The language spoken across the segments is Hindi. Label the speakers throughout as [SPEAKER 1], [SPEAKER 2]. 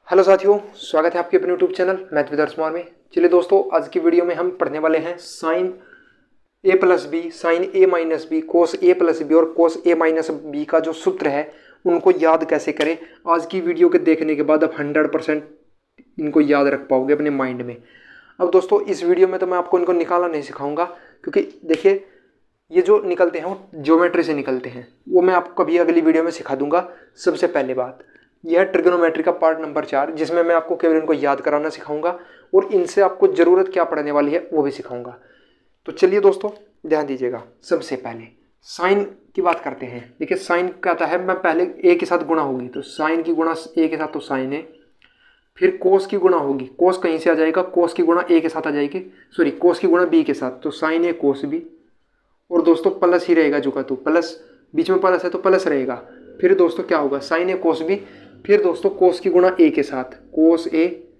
[SPEAKER 1] हेलो साथियों, स्वागत है आपके अपने यूट्यूब चैनल मैथ विद अर्समान में। चलिए दोस्तों, आज की वीडियो में हम पढ़ने वाले हैं साइन ए प्लस बी, साइन ए माइनस बी, कोस ए प्लस बी और कोस ए माइनस बी का जो सूत्र है उनको याद कैसे करें। आज की वीडियो के देखने के बाद आप 100% इनको याद रख पाओगे अपने माइंड में। अब दोस्तों, इस वीडियो में तो मैं आपको इनको निकालना नहीं सिखाऊंगा, क्योंकि देखिए ये जो निकलते हैं वो ज्योमेट्री से निकलते हैं, वो मैं आपको कभी अगली वीडियो में सिखा दूंगा। सबसे पहले बात यह है ट्रिग्नोमेट्री का पार्ट नंबर 4, जिसमें मैं आपको केवल इनको याद कराना सिखाऊंगा और इनसे आपको ज़रूरत क्या पड़ने वाली है वो भी सिखाऊंगा। तो चलिए दोस्तों, ध्यान दीजिएगा। सबसे पहले साइन की बात करते हैं। देखिए साइन क्या आता है, मैं पहले ए के साथ गुणा होगी तो साइन की गुणा ए के साथ तो साइन है, फिर कोस की गुणा होगी, कोस कहीं से आ जाएगा, कोस की गुणा ए के साथ आ जाएगी, सॉरी कोस की गुणा बी के साथ तो साइन ए कोस बी, और दोस्तों प्लस ही रहेगा जो का तो प्लस, बीच में प्लस है तो प्लस रहेगा। फिर दोस्तों क्या होगा, साइन ए कोस बी, फिर दोस्तों कोस की गुणा ए के साथ कोस ए,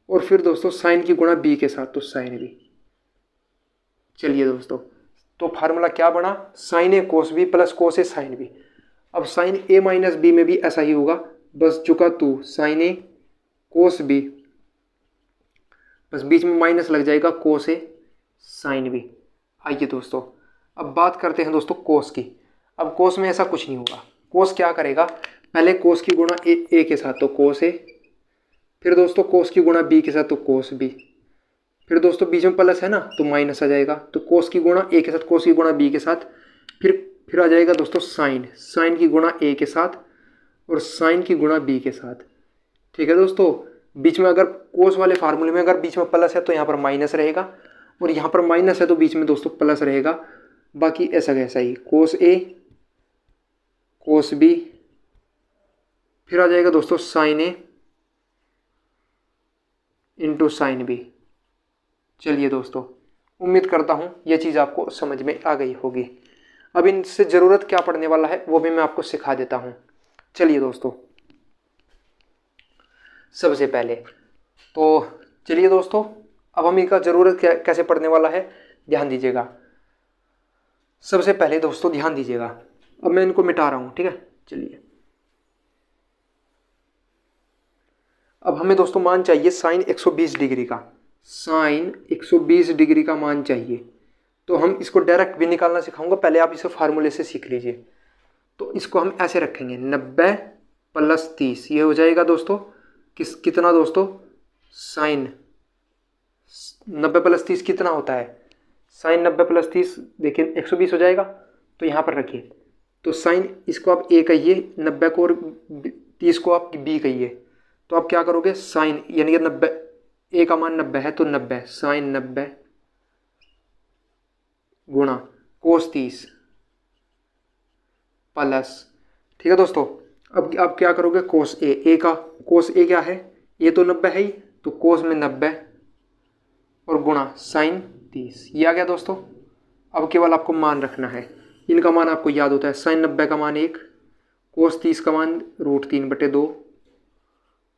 [SPEAKER 1] और फिर दोस्तों साइन की गुणा बी के साथ तो साइन बी। चलिए दोस्तों, तो फार्मूला क्या बना, साइन ए कोस बी प्लस कोस ए साइन बी। अब साइन ए माइनस बी में भी ऐसा ही होगा, बस चुका तू साइन ए कोस बी, बस बीच में माइनस लग जाएगा कोस ए साइन बी। आइए दोस्तों, अब बात करते हैं दोस्तों कोस की। अब कोस में ऐसा कुछ नहीं होगा, कोस क्या करेगा, पहले कोस की गुणा ए के साथ तो कोस ए, फिर दोस्तों कोस की गुणा बी के साथ तो कोस बी, फिर दोस्तों बीच में प्लस है ना तो माइनस आ जाएगा, तो कोस की गुणा ए के साथ कोस की गुणा बी के साथ, फिर आ जाएगा दोस्तों साइन, साइन की गुणा ए के साथ और साइन की गुणा बी के साथ। ठीक है दोस्तों, बीच में अगर कोस वाले फार्मूले में अगर बीच में प्लस है तो यहाँ पर माइनस रहेगा, और यहाँ पर माइनस है तो बीच में दोस्तों प्लस रहेगा। बाकी ऐसा कैसा ही कोस ए कोस बी, फिर आ जाएगा दोस्तों साइन ए इंटू साइन बी। चलिए दोस्तों, उम्मीद करता हूँ ये चीज़ आपको समझ में आ गई होगी। अब इनसे ज़रूरत क्या पड़ने वाला है वो भी मैं आपको सिखा देता हूँ। चलिए दोस्तों, सबसे पहले तो चलिए दोस्तों, अब हम इनका ज़रूरत कैसे पड़ने वाला है ध्यान दीजिएगा। सबसे पहले दोस्तों ध्यान दीजिएगा, अब मैं इनको मिटा रहा हूँ, ठीक है। चलिए, अब हमें दोस्तों मान चाहिए साइन 120 डिग्री का, साइन 120 डिग्री का मान चाहिए। तो हम इसको डायरेक्ट भी निकालना सिखाऊंगा, पहले आप इसे फार्मूले से सीख लीजिए। तो इसको हम ऐसे रखेंगे 90 प्लस 30, ये हो जाएगा दोस्तों कितना दोस्तों, साइन 90 प्लस 30 कितना होता है, साइन 90 प्लस 30 देखिए 120 हो जाएगा। तो यहाँ पर रखिए, तो साइन इसको आप ए कहिए, 90 को और 30 को आप बी कहिए। तो आप क्या करोगे, साइन यानी कि 90, ए का मान 90 है तो 90 साइन 90 गुणा कोस 30 प्लस, ठीक है दोस्तों। अब आप क्या करोगे, कोस ए का कोस ए क्या है, ए तो 90 है ही, तो कोस में 90 और गुणा साइन 30, ये आ गया दोस्तों। अब केवल आपको मान रखना है, इनका मान आपको याद होता है, साइन 90 का मान 1, कोस 30 का मान √3/2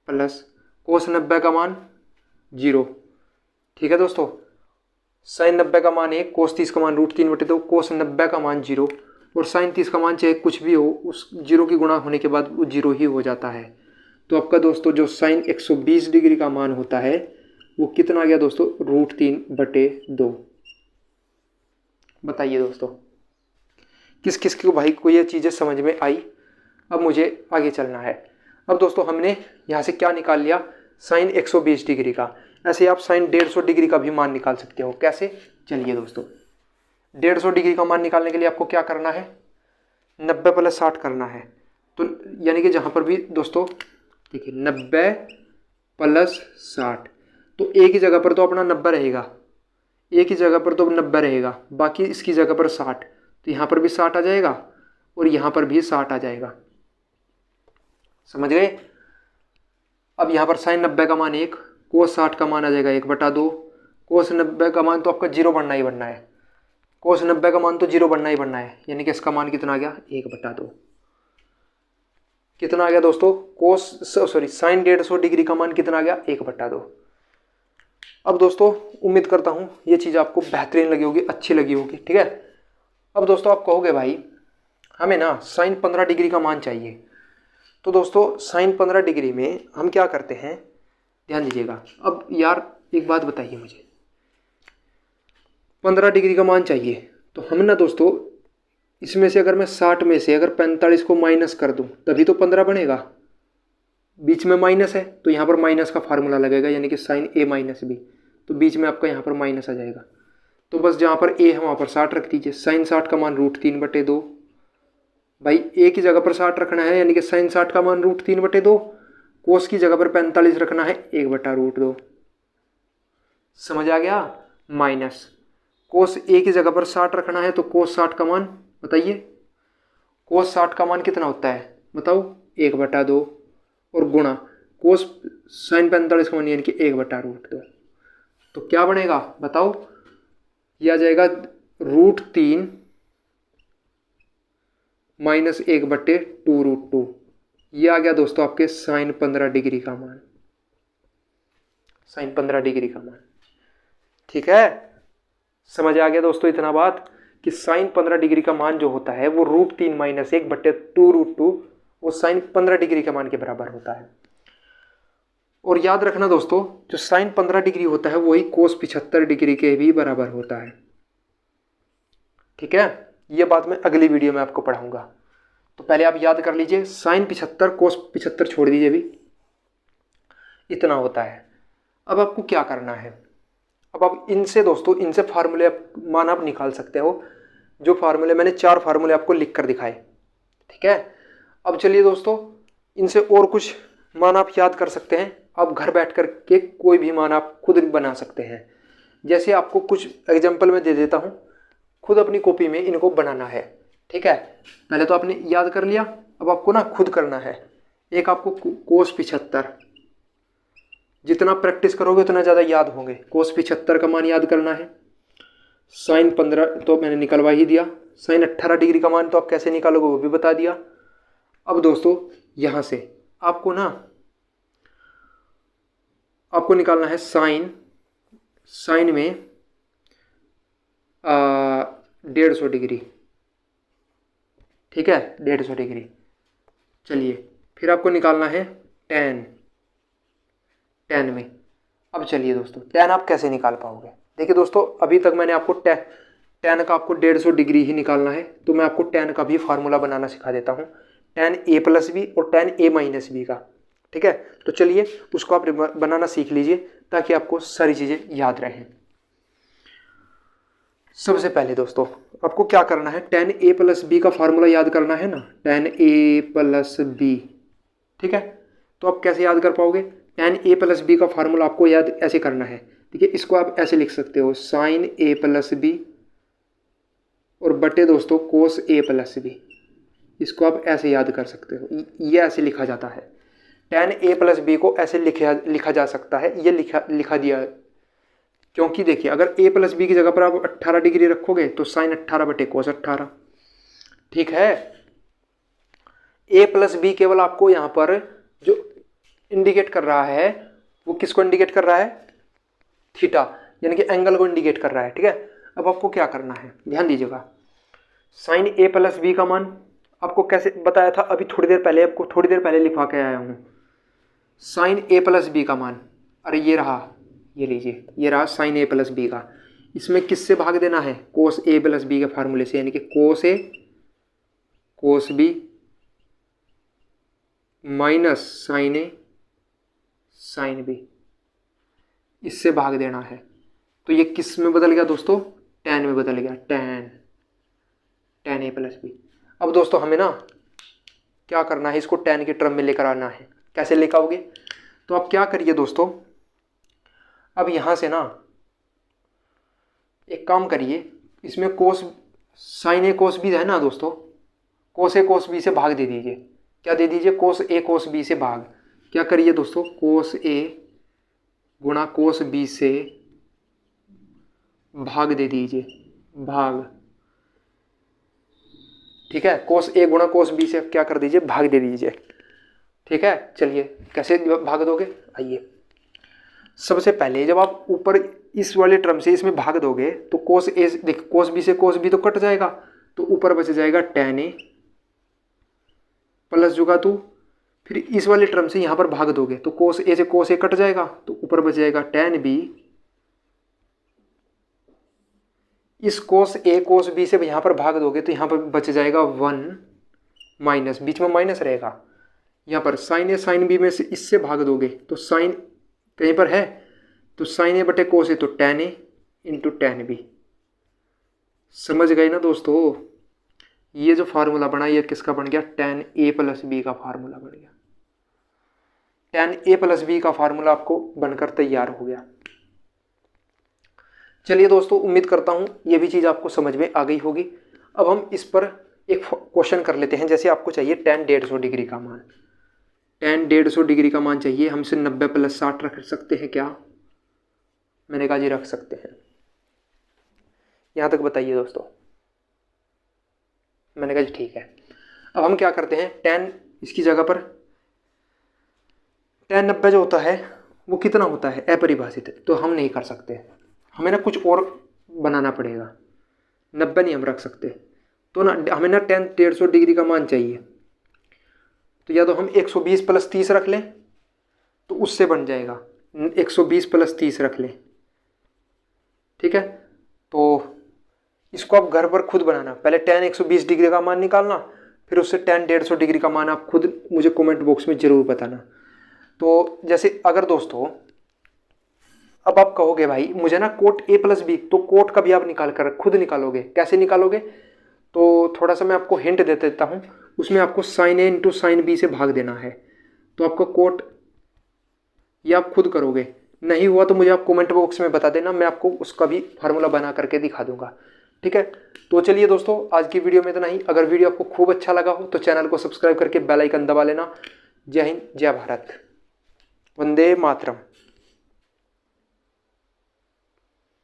[SPEAKER 1] प्लस कोस 90 का मान 0। ठीक है दोस्तों, साइन 90 का मान 1, कोस 30 का मान √3/2, कोस 90 का मान 0, और साइन 30 का मान चाहे कुछ भी हो, उस 0 की गुणा होने के बाद वो 0 ही हो जाता है। तो आपका दोस्तों जो साइन 120 डिग्री का मान होता है वो कितना आ गया दोस्तों, √3/2। बताइए दोस्तों, किस किस को भाई को ये चीज़ें समझ में आई। अब मुझे आगे चलना है। अब दोस्तों हमने यहाँ से क्या निकाल लिया, साइन 120 डिग्री का। ऐसे आप साइन 150 डिग्री का भी मान निकाल सकते हो। कैसे, चलिए दोस्तों, 150 डिग्री का मान निकालने के लिए आपको क्या करना है, 90 प्लस 60 करना है। तो यानी कि जहाँ पर भी दोस्तों देखिए 90 प्लस 60, तो एक ही जगह पर तो अपना 90 रहेगा, एक ही जगह पर तो 90 रहेगा, बाकी इसकी जगह पर 60, तो यहाँ पर भी 60 आ जाएगा और यहाँ पर भी 60 आ जाएगा। समझ गए। अब यहाँ पर साइन 90 का मान 1, कोस 60 का मान आ जाएगा 1/2, कोस 90 का मान तो आपका 0 बनना ही बनना है, कोस 90 का मान तो 0 बनना ही बनना है, यानी कि इसका मान कितना आ गया, 1/2। कितना आ गया दोस्तों, साइन 150 डिग्री का मान कितना आ गया, 1/2। अब दोस्तों उम्मीद करता हूँ ये चीज़ आपको बेहतरीन लगी होगी, अच्छी लगी होगी, ठीक है। अब दोस्तों आप कहोगे भाई हमें ना साइन 15 डिग्री का मान चाहिए, तो दोस्तों साइन 15 डिग्री में हम क्या करते हैं, ध्यान दीजिएगा। अब यार एक बात बताइए मुझे, 15 डिग्री का मान चाहिए, तो हम ना दोस्तों इसमें से अगर मैं 60 में से अगर 45 को माइनस कर दूं तभी तो 15 बनेगा। बीच में माइनस है तो यहाँ पर माइनस का फार्मूला लगेगा, यानी कि साइन ए माइनस बी, तो बीच में आपका यहाँ पर माइनस आ जाएगा। तो बस जहाँ पर ए है वहाँ पर 60 रख दीजिए। साइन 60 का मान √3/2, भाई ए की जगह पर 60 रखना है, यानी कि साइन 60 का मान √3/2, कोस की जगह पर 45 रखना है 1/√2। समझ आ गया? माइनस कोस ए की जगह पर 60 रखना है तो कोस 60 का मान बताइए, कोस 60 का मान कितना होता है बताओ, 1/2, और गुणा कोस साइन 45 का मान यानी कि 1/√2। तो क्या बनेगा बताओ, यह आ जाएगा √3 माइनस 1/2√2। ये आ गया दोस्तों आपके साइन 15 डिग्री का मान, साइन 15 डिग्री का मान। ठीक है, समझ आ गया दोस्तों इतना बात कि साइन 15 डिग्री का मान जो होता है वो √3 माइनस 1/2√2 वो साइन 15 डिग्री के मान के बराबर होता है। और याद रखना दोस्तों, जो साइन 15 डिग्री होता है वही कोस 75 डिग्री के भी बराबर होता है। ठीक है, ये बात मैं अगली वीडियो में आपको पढ़ाऊंगा। तो पहले आप याद कर लीजिए, साइन 75 कोस 75 छोड़ दीजिए अभी, इतना होता है। अब आपको क्या करना है, अब आप इनसे दोस्तों इनसे फार्मूले मान आप निकाल सकते हो, जो फार्मूले मैंने 4 फार्मूले आपको लिख कर दिखाए। ठीक है, अब चलिए दोस्तों इनसे और कुछ मान आप याद कर सकते हैं। आप घर बैठ कर के कोई भी मान आप खुद बना सकते हैं। जैसे आपको कुछ एग्जाम्पल मैं दे देता हूँ, खुद अपनी कॉपी में इनको बनाना है। ठीक है, पहले तो आपने याद कर लिया, अब आपको ना खुद करना है। एक आपको कोस 75, जितना प्रैक्टिस करोगे उतना ज़्यादा याद होंगे। कोस 75 का मान याद करना है। साइन 15 तो मैंने निकलवा ही दिया। साइन 18 डिग्री का मान तो आप कैसे निकालोगे वो भी बता दिया। अब दोस्तों यहाँ से आपको निकालना है साइन में 150 डिग्री। ठीक है, 150 डिग्री। चलिए फिर आपको निकालना है टेन में। अब चलिए दोस्तों टेन आप कैसे निकाल पाओगे। देखिए दोस्तों, अभी तक मैंने आपको टेन का आपको 150 डिग्री ही निकालना है, तो मैं आपको टेन का भी फार्मूला बनाना सिखा देता हूँ, टेन ए प्लस बी और टेन ए माइनस बी का। ठीक है, तो चलिए उसको आप बनाना सीख लीजिए ताकि आपको सारी चीज़ें याद रहें। सबसे पहले दोस्तों आपको क्या करना है, टेन ए प्लस बी का फार्मूला याद करना है ना, टेन ए प्लस बी। ठीक है, तो आप कैसे याद कर पाओगे, टेन ए प्लस बी का फार्मूला आपको याद ऐसे करना है। देखिए इसको आप ऐसे लिख सकते हो, साइन ए प्लस बी और बटे दोस्तों कोस ए प्लस बी। इसको आप ऐसे याद कर सकते हो, ये ऐसे लिखा जाता है। टेन ए प्लस बी को ऐसे लिखा जा सकता है, ये लिखा दिया, क्योंकि देखिए अगर a प्लस बी की जगह पर आप 18 डिग्री रखोगे तो साइन 18 बटे कोस 18। ठीक है, a प्लस बी केवल आपको यहाँ पर जो इंडिकेट कर रहा है वो किसको इंडिकेट कर रहा है, थीटा, यानी कि एंगल को इंडिकेट कर रहा है। ठीक है, अब आपको क्या करना है, ध्यान दीजिएगा। साइन a प्लस बी का मान आपको कैसे बताया था, अभी थोड़ी देर पहले लिखवा के आया हूँ। साइन a प्लस बी का मान, अरे ये रहा, ये लीजिए, ये रहा साइन ए प्लस बी का। इसमें किससे भाग देना है, कोस ए प्लस बी के फार्मूले से, यानी कि कोस ए कोस बी माइनस साइन ए साइन बी, इससे भाग देना है। तो ये किस में बदल गया दोस्तों, टेन में बदल गया, टेन ए प्लस बी। अब दोस्तों हमें ना क्या करना है, इसको टेन के टर्म में लेकर आना है। कैसे लेकर आओगे, तो आप क्या करिए दोस्तों, अब यहाँ से ना एक काम करिए, इसमें कोस साइन ए कोस बी है ना दोस्तों, कोस ए कोस बी से भाग दे दीजिए। क्या दे दीजिए, कोस ए कोस बी से भाग। क्या करिए दोस्तों, कोस ए गुणा कोस बी से भाग दे दीजिए, भाग। ठीक है, कोस ए गुणा कोस बी से क्या कर दीजिए, भाग दे दीजिए। ठीक है, चलिए कैसे भाग दोगे, आइए। सबसे पहले जब आप ऊपर इस वाले टर्म से इसमें भाग दोगे तो कोस ए देख कोस बी से कोस बी तो कट जाएगा, तो ऊपर बच जाएगा टेन ए प्लस जुगा 2 फिर इस वाले टर्म से यहाँ पर भाग दोगे तो कोस ए से कोस ए कट जाएगा, तो ऊपर बच जाएगा tan b। इस कोस बी से यहाँ पर भाग दोगे तो यहाँ पर बच जाएगा 1 माइनस, बीच में माइनस रहेगा। यहाँ पर साइन ए साइन बी में से इससे भाग दोगे तो साइन कहीं पर है तो साइन ए बटे कोस ए, तो tan ए इंटू tan बी। समझ गए ना दोस्तों? ये जो फार्मूला बना ये किसका बन गया? tan a प्लस बी का फार्मूला बन गया। tan a प्लस बी का फार्मूला आपको बनकर तैयार हो गया। चलिए दोस्तों, उम्मीद करता हूँ ये भी चीज़ आपको समझ में आ गई होगी। अब हम इस पर एक क्वेश्चन कर लेते हैं। जैसे आपको चाहिए tan 150 डिग्री का मान, tan 150 डिग्री का मान चाहिए हमसे। 90 + 60 रख सकते हैं क्या? मैंने कहा जी रख सकते हैं। यहाँ तक बताइए दोस्तों। मैंने कहा जी ठीक है। अब हम क्या करते हैं, tan इसकी जगह पर tan 90 जो होता है वो कितना होता है? अपरिभाषित है, तो हम नहीं कर सकते। हमें ना कुछ और बनाना पड़ेगा, 90 नहीं हम रख सकते। तो ना हमें ना tan 150 डिग्री का मान चाहिए, तो या तो हम 120 + 30 रख लें तो उससे बन जाएगा। 120 + 30 रख लें, ठीक है। तो इसको आप घर पर खुद बनाना। पहले tan 120 डिग्री का मान निकालना, फिर उससे tan 150 डिग्री का मान आप खुद मुझे कमेंट बॉक्स में ज़रूर बताना। तो जैसे अगर दोस्तों अब आप कहोगे भाई मुझे ना कोट a + b, तो कोट का भी आप निकाल कर खुद निकालोगे। कैसे निकालोगे? तो थोड़ा सा मैं आपको हिंट दे देता हूँ। उसमें आपको sin a into sin b से भाग देना है, तो आपको कोट ये आप खुद करोगे। नहीं हुआ तो मुझे आप कमेंट बॉक्स में बता देना, मैं आपको उसका भी फार्मूला बना करके दिखा दूंगा, ठीक है। तो चलिए दोस्तों, आज की वीडियो में इतना ही। अगर वीडियो आपको खूब अच्छा लगा हो तो चैनल को सब्सक्राइब करके बेल आइकन दबा लेना। जय हिंद, जय भारत, वंदे मातरम।